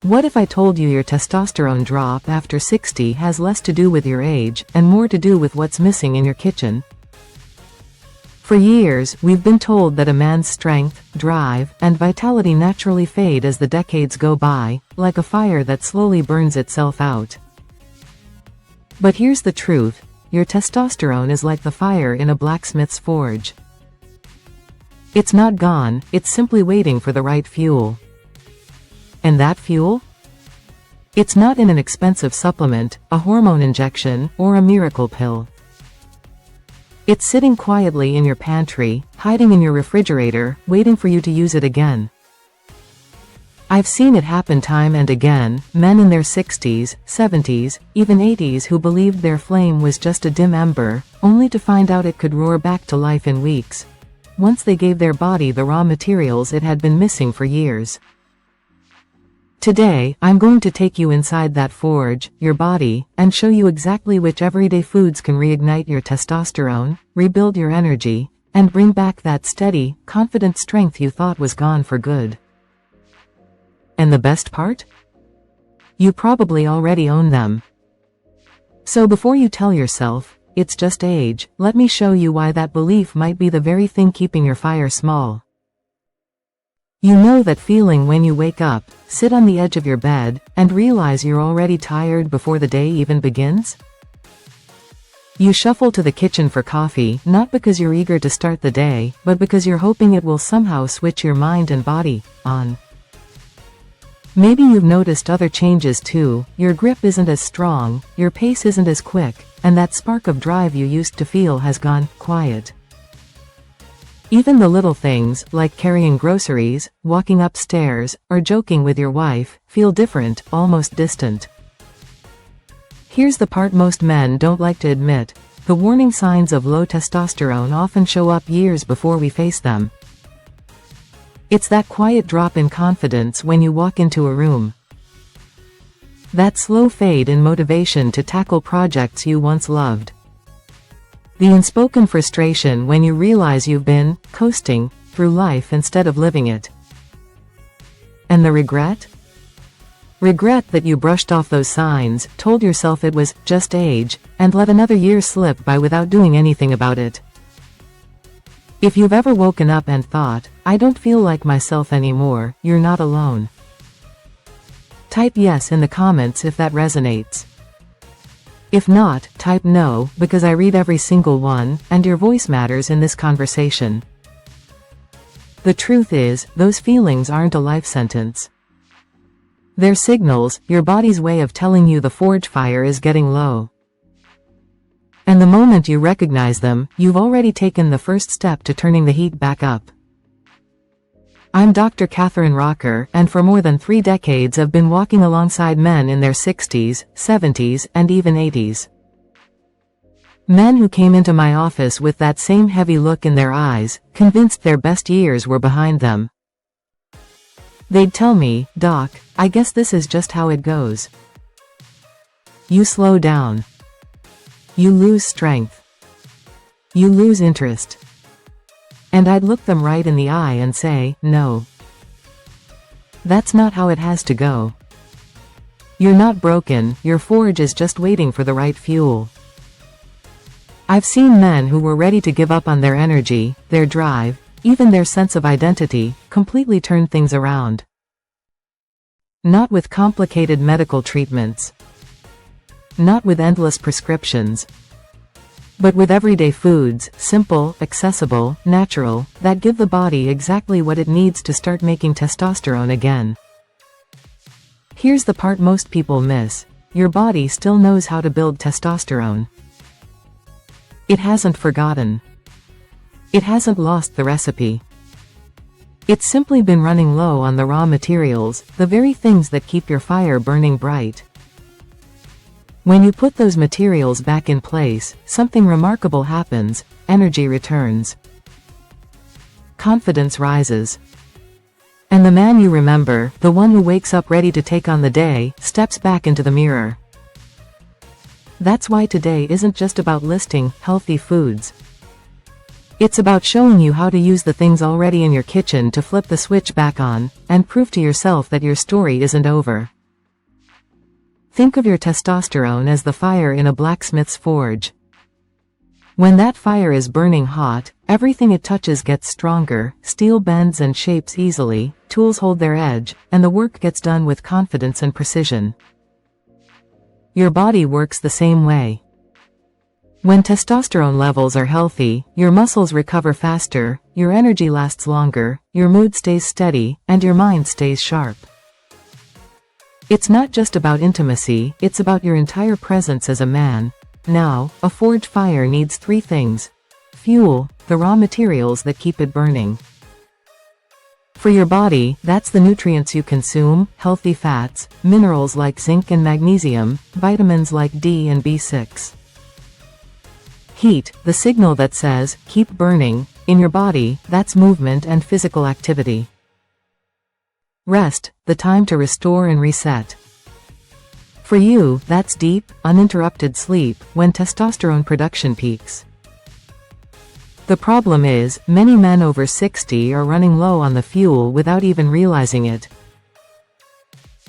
What if I told you your testosterone drop after 60 has less to do with your age, and more to do with what's missing in your kitchen? For years, we've been told that a man's strength, drive, and vitality naturally fade as the decades go by, like a fire that slowly burns itself out. But here's the truth, your testosterone is like the fire in a blacksmith's forge. It's not gone, it's simply waiting for the right fuel. And that fuel? It's not in an expensive supplement, a hormone injection, or a miracle pill. It's sitting quietly in your pantry, hiding in your refrigerator, waiting for you to use it again. I've seen it happen time and again, men in their 60s, 70s, even 80s who believed their flame was just a dim ember, only to find out it could roar back to life in weeks, once they gave their body the raw materials it had been missing for years. Today, I'm going to take you inside that forge, your body, and show you exactly which everyday foods can reignite your testosterone, rebuild your energy, and bring back that steady, confident strength you thought was gone for good. And the best part? You probably already own them. So before you tell yourself, it's just age, let me show you why that belief might be the very thing keeping your fire small. You know that feeling when you wake up, sit on the edge of your bed, and realize you're already tired before the day even begins? You shuffle to the kitchen for coffee, not because you're eager to start the day, but because you're hoping it will somehow switch your mind and body on. Maybe you've noticed other changes too, your grip isn't as strong, your pace isn't as quick, and that spark of drive you used to feel has gone quiet. Even the little things, like carrying groceries, walking upstairs, or joking with your wife, feel different, almost distant. Here's the part most men don't like to admit. The warning signs of low testosterone often show up years before we face them. It's that quiet drop in confidence when you walk into a room. That slow fade in motivation to tackle projects you once loved. The unspoken frustration when you realize you've been coasting through life instead of living it. And the regret? Regret that you brushed off those signs, told yourself it was just age, and let another year slip by without doing anything about it. If you've ever woken up and thought, I don't feel like myself anymore, you're not alone. Type yes in the comments if that resonates. If not, type no, because I read every single one, and your voice matters in this conversation. The truth is, those feelings aren't a life sentence. They're signals, your body's way of telling you the forge fire is getting low. And the moment you recognize them, you've already taken the first step to turning the heat back up. I'm Dr. Catherine Rocker, and for more than 3 decades I've been walking alongside men in their 60s, 70s, and even 80s. Men who came into my office with that same heavy look in their eyes, convinced their best years were behind them. They'd tell me, Doc, I guess this is just how it goes. You slow down. You lose strength. You lose interest. And I'd look them right in the eye and say, no. That's not how it has to go. You're not broken, your forge is just waiting for the right fuel. I've seen men who were ready to give up on their energy, their drive, even their sense of identity, completely turn things around. Not with complicated medical treatments. Not with endless prescriptions. But with everyday foods, simple, accessible, natural, that give the body exactly what it needs to start making testosterone again. Here's the part most people miss. Your body still knows how to build testosterone. It hasn't forgotten. It hasn't lost the recipe. It's simply been running low on the raw materials, the very things that keep your fire burning bright. When you put those materials back in place, something remarkable happens, energy returns. Confidence rises. And the man you remember, the one who wakes up ready to take on the day, steps back into the mirror. That's why today isn't just about listing healthy foods. It's about showing you how to use the things already in your kitchen to flip the switch back on, and prove to yourself that your story isn't over. Think of your testosterone as the fire in a blacksmith's forge. When that fire is burning hot, everything it touches gets stronger, steel bends and shapes easily, tools hold their edge, and the work gets done with confidence and precision. Your body works the same way. When testosterone levels are healthy, your muscles recover faster, your energy lasts longer, your mood stays steady, and your mind stays sharp. It's not just about intimacy, it's about your entire presence as a man. Now, a forge fire needs 3 things. Fuel, the raw materials that keep it burning. For your body, that's the nutrients you consume, healthy fats, minerals like zinc and magnesium, vitamins like D and B6. Heat, the signal that says, keep burning, in your body, that's movement and physical activity. Rest, the time to restore and reset. For you, that's deep, uninterrupted sleep, when testosterone production peaks. The problem is, many men over 60 are running low on the fuel without even realizing it.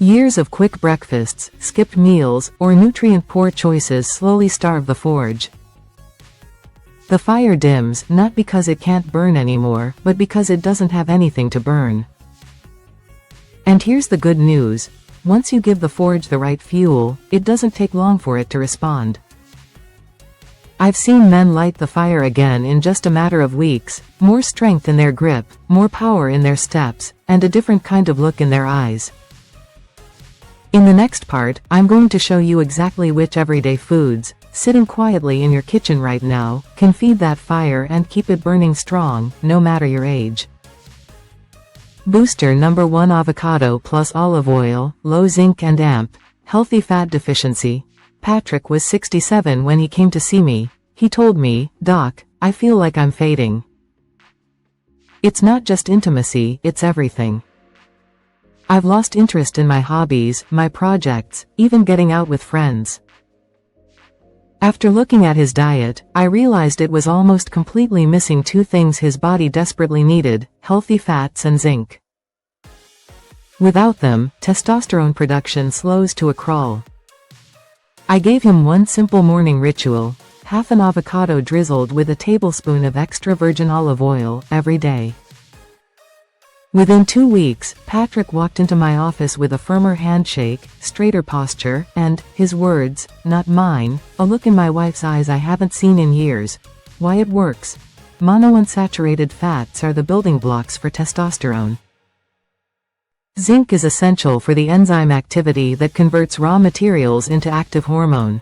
Years of quick breakfasts, skipped meals, or nutrient-poor choices slowly starve the forge. The fire dims, not because it can't burn anymore, but because it doesn't have anything to burn. And here's the good news. Once you give the forge the right fuel, it doesn't take long for it to respond. I've seen men light the fire again in just a matter of weeks, more strength in their grip, more power in their steps, and a different kind of look in their eyes. In the next part, I'm going to show you exactly which everyday foods, sitting quietly in your kitchen right now, can feed that fire and keep it burning strong, no matter your age. Booster number 1: avocado plus olive oil, low zinc and AMP, healthy fat deficiency. Patrick was 67 when he came to see me. He told me, "Doc, I feel like I'm fading." It's not just intimacy, it's everything. I've lost interest in my hobbies, my projects, even getting out with friends. After looking at his diet, I realized it was almost completely missing 2 things his body desperately needed: healthy fats and zinc. Without them, testosterone production slows to a crawl. I gave him one simple morning ritual: half an avocado drizzled with a tablespoon of extra virgin olive oil, every day. Within 2 weeks, Patrick walked into my office with a firmer handshake, straighter posture, and, his words, not mine, a look in my wife's eyes I haven't seen in years. Why it works. Monounsaturated fats are the building blocks for testosterone. Zinc is essential for the enzyme activity that converts raw materials into active hormone.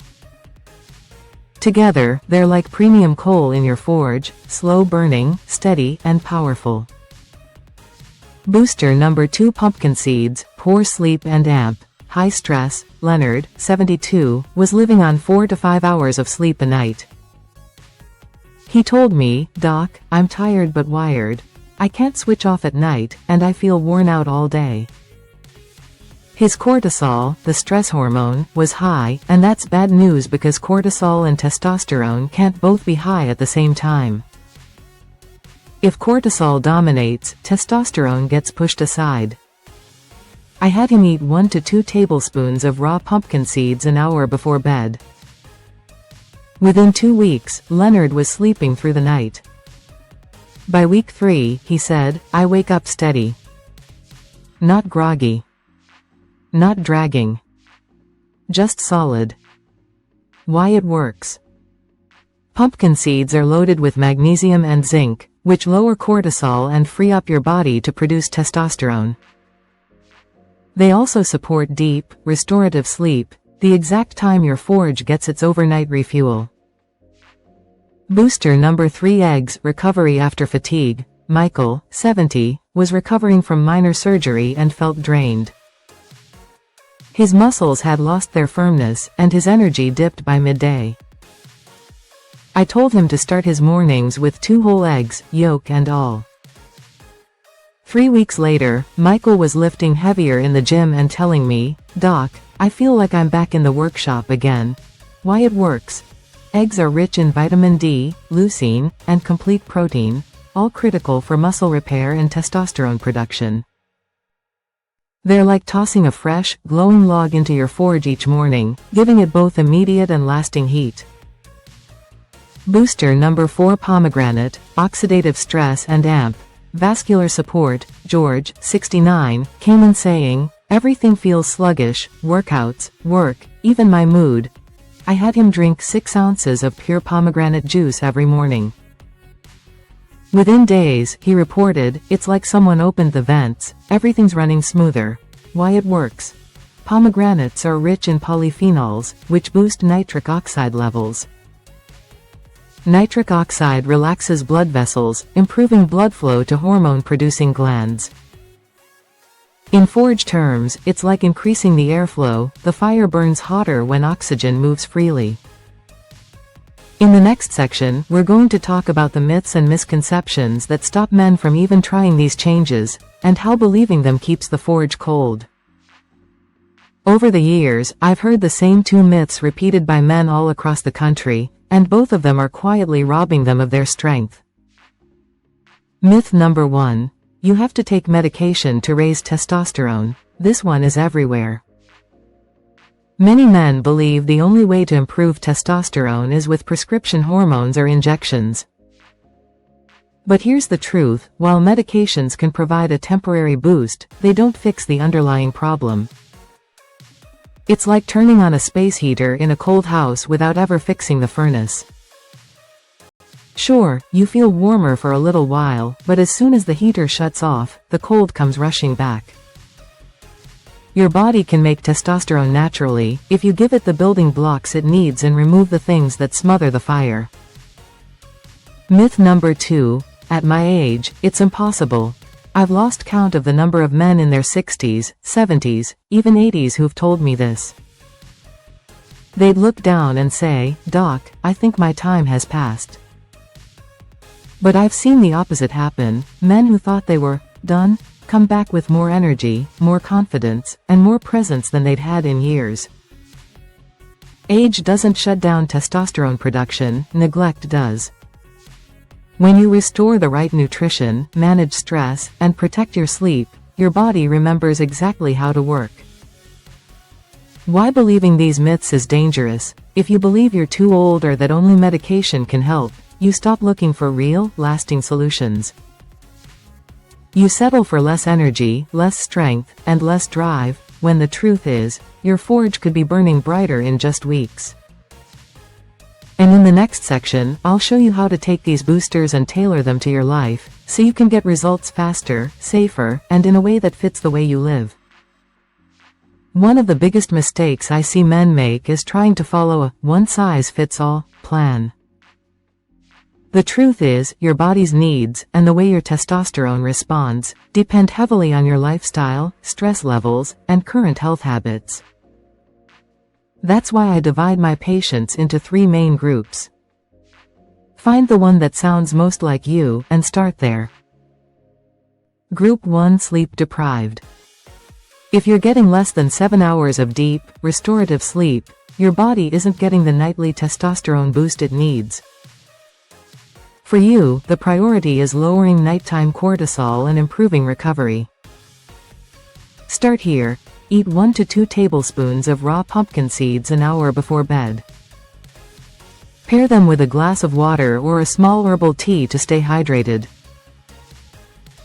Together, they're like premium coal in your forge, slow burning, steady, and powerful. Booster number 2: pumpkin seeds, poor sleep and AMP. High stress. Leonard, 72, was living on 4 to 5 hours of sleep a night. He told me, "Doc, I'm tired but wired. I can't switch off at night, and I feel worn out all day." His cortisol, the stress hormone, was high, and that's bad news because cortisol and testosterone can't both be high at the same time. If cortisol dominates, testosterone gets pushed aside. I had him eat 1 to 2 tablespoons of raw pumpkin seeds an hour before bed. Within 2 weeks, Leonard was sleeping through the night. By week 3, he said, "I wake up steady. Not groggy. Not dragging. Just solid." Why it works. Pumpkin seeds are loaded with magnesium and zinc, which lower cortisol and free up your body to produce testosterone. They also support deep, restorative sleep, the exact time your forge gets its overnight refuel. Booster number 3: eggs. Recovery after fatigue. Michael, 70, was recovering from minor surgery and felt drained. His muscles had lost their firmness, and his energy dipped by midday. I told him to start his mornings with 2 whole eggs, yolk and all. 3 weeks later, Michael was lifting heavier in the gym and telling me, "Doc, I feel like I'm back in the workshop again." Why it works. Eggs are rich in vitamin D, leucine, and complete protein, all critical for muscle repair and testosterone production. They're like tossing a fresh, glowing log into your forge each morning, giving it both immediate and lasting heat. Booster number 4 pomegranate, oxidative stress and AMP. Vascular support. George, 69, came in saying, "Everything feels sluggish, workouts, work, even my mood." I had him drink 6 ounces of pure pomegranate juice every morning. Within days, he reported, "It's like someone opened the vents, everything's running smoother." Why it works. Pomegranates are rich in polyphenols, which boost nitric oxide levels. Nitric oxide relaxes blood vessels, improving blood flow to hormone-producing glands. In forge terms, it's like increasing the airflow. The fire burns hotter when oxygen moves freely. In the next section, we're going to talk about the myths and misconceptions that stop men from even trying these changes, and how believing them keeps the forge cold. Over the years, I've heard the same 2 myths repeated by men all across the country, and both of them are quietly robbing them of their strength. Myth number 1. You have to take medication to raise testosterone. This one is everywhere. Many men believe the only way to improve testosterone is with prescription hormones or injections. But here's the truth, while medications can provide a temporary boost, they don't fix the underlying problem. It's like turning on a space heater in a cold house without ever fixing the furnace. Sure, you feel warmer for a little while, but as soon as the heater shuts off, the cold comes rushing back. Your body can make testosterone naturally, if you give it the building blocks it needs and remove the things that smother the fire. Myth number 2. At my age, it's impossible. I've lost count of the number of men in their 60s, 70s, even 80s who've told me this. They'd look down and say, "Doc, I think my time has passed." But I've seen the opposite happen. Men who thought they were done come back with more energy, more confidence, and more presence than they'd had in years. Age doesn't shut down testosterone production, neglect does. When you restore the right nutrition, manage stress, and protect your sleep, your body remembers exactly how to work. Why believing these myths is dangerous? If you believe you're too old or that only medication can help, you stop looking for real, lasting solutions. You settle for less energy, less strength, and less drive, when the truth is, your forge could be burning brighter in just weeks. And in the next section, I'll show you how to take these boosters and tailor them to your life, so you can get results faster, safer, and in a way that fits the way you live. One of the biggest mistakes I see men make is trying to follow a one-size-fits-all plan. The truth is, your body's needs, and the way your testosterone responds, depend heavily on your lifestyle, stress levels, and current health habits. That's why I divide my patients into 3 main groups. Find the one that sounds most like you, and start there. Group 1: Sleep deprived. If you're getting less than 7 hours of deep, restorative sleep, your body isn't getting the nightly testosterone boost it needs. For you, the priority is lowering nighttime cortisol and improving recovery. Start here. Eat 1 to 2 tablespoons of raw pumpkin seeds an hour before bed. Pair them with a glass of water or a small herbal tea to stay hydrated.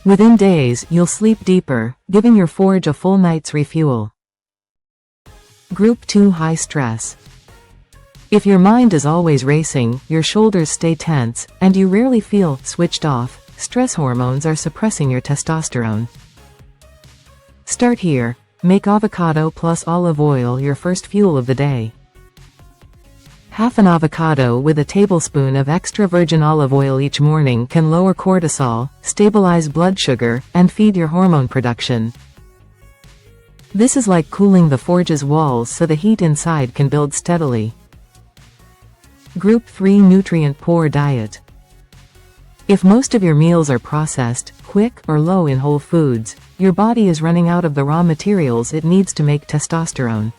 Within days, you'll sleep deeper, giving your forge a full night's refuel. Group 2: High stress. If your mind is always racing, your shoulders stay tense, and you rarely feel switched off, stress hormones are suppressing your testosterone. Start here. Make avocado plus olive oil your first fuel of the day. Half an avocado with a tablespoon of extra virgin olive oil each morning can lower cortisol, stabilize blood sugar, and feed your hormone production. This is like cooling the forge's walls so the heat inside can build steadily. Group 3: Nutrient-poor diet. If most of your meals are processed, quick, or low in whole foods, your body is running out of the raw materials it needs to make testosterone.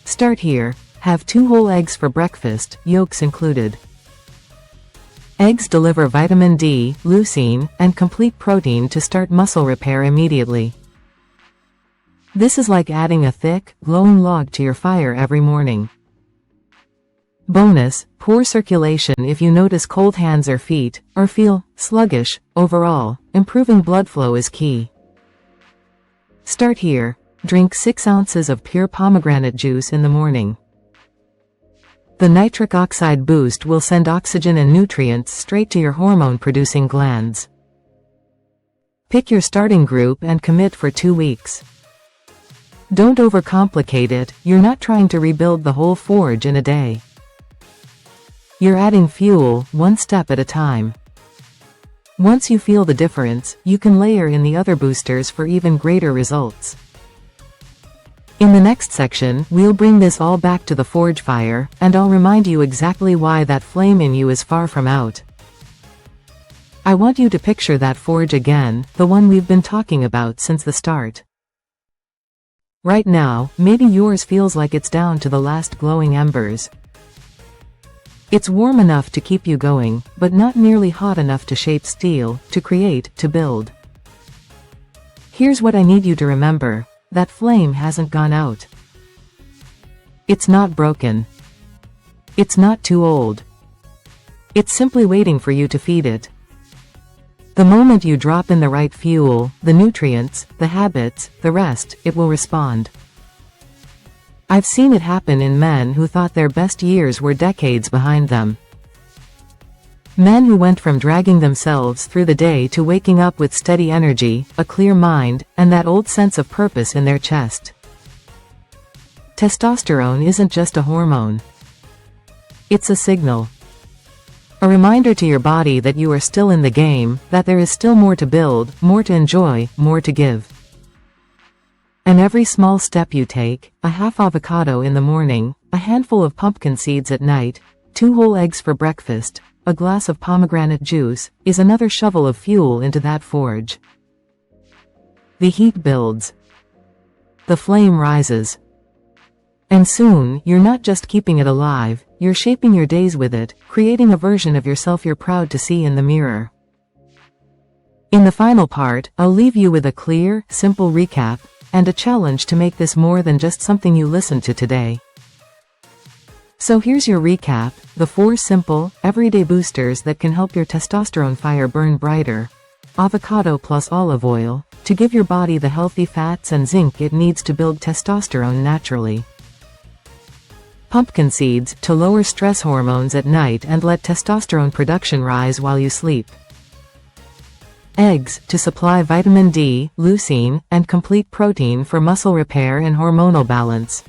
Start here. Have 2 whole eggs for breakfast, yolks included. Eggs deliver vitamin D, leucine, and complete protein to start muscle repair immediately. This is like adding a thick, glowing log to your fire every morning. Bonus, poor circulation. If you notice cold hands or feet, or feel sluggish, overall, improving blood flow is key. Start here. Drink 6 ounces of pure pomegranate juice in the morning. The nitric oxide boost will send oxygen and nutrients straight to your hormone-producing glands. Pick your starting group and commit for 2 weeks. Don't overcomplicate it, you're not trying to rebuild the whole forge in a day. You're adding fuel, one step at a time. Once you feel the difference, you can layer in the other boosters for even greater results. In the next section, we'll bring this all back to the forge fire, and I'll remind you exactly why that flame in you is far from out. I want you to picture that forge again, the one we've been talking about since the start. Right now, maybe yours feels like it's down to the last glowing embers. It's warm enough to keep you going, but not nearly hot enough to shape steel, to create, to build. Here's what I need you to remember. That flame hasn't gone out. It's not broken. It's not too old. It's simply waiting for you to feed it. The moment you drop in the right fuel, the nutrients, the habits, the rest, it will respond. I've seen it happen in men who thought their best years were decades behind them. Men who went from dragging themselves through the day to waking up with steady energy, a clear mind, and that old sense of purpose in their chest. Testosterone isn't just a hormone. It's a signal. A reminder to your body that you are still in the game, that there is still more to build, more to enjoy, more to give. And every small step you take, a half avocado in the morning, a handful of pumpkin seeds at night, 2 whole eggs for breakfast, a glass of pomegranate juice, is another shovel of fuel into that forge. The heat builds. The flame rises. And soon, you're not just keeping it alive, you're shaping your days with it, creating a version of yourself you're proud to see in the mirror. In the final part, I'll leave you with a clear, simple recap, and a challenge to make this more than just something you listen to today. So here's your recap, the 4 simple, everyday boosters that can help your testosterone fire burn brighter. Avocado plus olive oil, to give your body the healthy fats and zinc it needs to build testosterone naturally. Pumpkin seeds, to lower stress hormones at night and let testosterone production rise while you sleep. Eggs, to supply vitamin D, leucine, and complete protein for muscle repair and hormonal balance.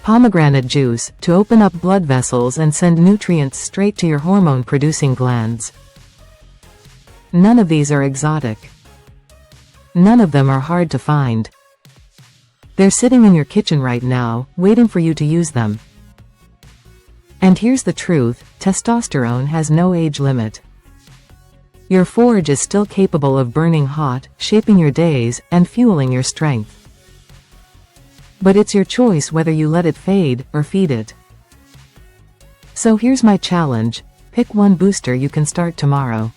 Pomegranate juice, to open up blood vessels and send nutrients straight to your hormone-producing glands. None of these are exotic. None of them are hard to find. They're sitting in your kitchen right now, waiting for you to use them. And here's the truth, testosterone has no age limit. Your forge is still capable of burning hot, shaping your days, and fueling your strength. But it's your choice whether you let it fade, or feed it. So here's my challenge, pick one booster you can start tomorrow.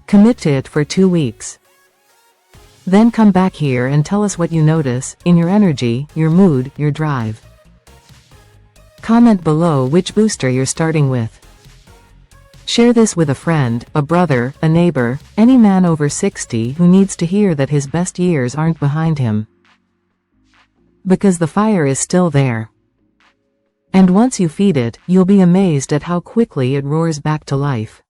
Commit to it for 2 weeks. Then come back here and tell us what you notice, in your energy, your mood, your drive. Comment below which booster you're starting with. Share this with a friend, a brother, a neighbor, any man over 60 who needs to hear that his best years aren't behind him. Because the fire is still there. And once you feed it, you'll be amazed at how quickly it roars back to life.